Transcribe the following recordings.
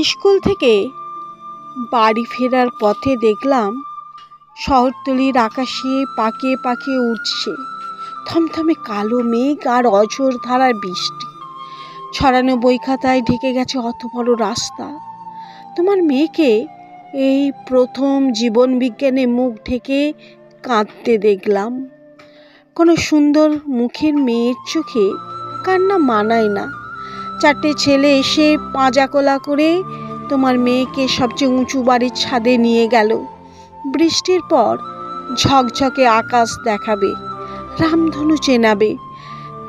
School থেকে বাড়ি ফেরার পথে দেখলাম শহরতলির আকাশে পাকিয়ে পাকিয়ে উঠছে থমথমে কালো মেঘ আর অঝোর ধারার বৃষ্টি। ছড়ানো বই খাতায় ঢেকে গেছে অত বড় রাস্তা। তোমার মেয়েকে এই প্রথম জীবন বিজ্ঞানে মুখ ঢেকে কাঁদতে দেখলাম। কোনো সুন্দর মুখের মেয়ের চোখে কান্না মানায় না। চারটে ছেলে এসে পাঁজাকোলা করে তোমার মেয়েকে সবচেয়ে উঁচু বাড়ির ছাদে নিয়ে গেল। বৃষ্টির পর ঝকঝকে আকাশ দেখাবে, রামধনু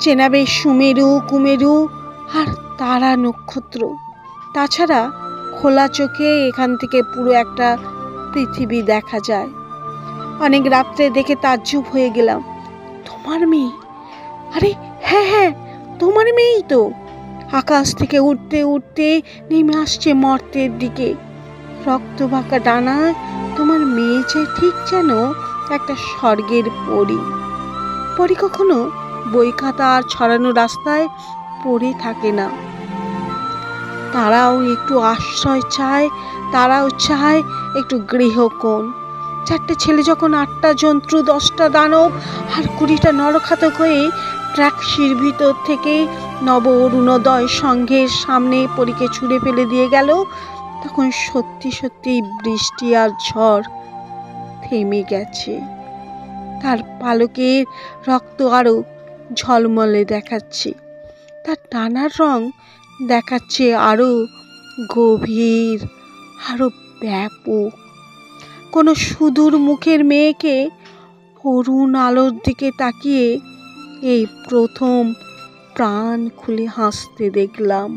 চেনাবে সুমেরু কুমেরু আর তারা নক্ষত্র। তাছাড়া খোলা চোখে এখান থেকে পুরো একটা পৃথিবী দেখা যায়। অনেক রাত্রে দেখে তাজ্জব হয়ে গেলাম, তোমার মেয়ে? আরে হ্যাঁ, তোমার মেয়েই তো। আকাশ থেকে উঠতে উঠতে নেমে আসছে মর্তের দিকে। রক্তবাঁকা ডানায় তোমার মেয়ে চাই ঠিক যেন একটা স্বর্গের পরী কখনো বই খাতা আর ছড়ানো রাস্তায় পড়ে থাকে না। তারাও একটু আশ্রয় চায়, তারাও চায় একটু গৃহকোণ। চারটে ছেলে যখন 8টা জন্তু, 10টা দানব আর 20টা নরখাতক হয়ে ট্র্যাক্সির ভিতর থেকে নব অরুণোদয় সংঘের সামনে পরীকে ছুঁড়ে ফেলে দিয়ে গেল, তখন সত্যি সত্যি বৃষ্টি আর ঝড় থেমে গেছে। তার পালকের রক্ত আরো ঝলমলে দেখাচ্ছে, তার ডানার রং দেখাচ্ছে আরো গভীর, আরো ব্যাপক। কোনো সুদূর মুখের মেয়েকে অরুণ আলোর দিকে তাকিয়ে এই প্রথম প্রাণ খুলে হাসতে দেখলাম।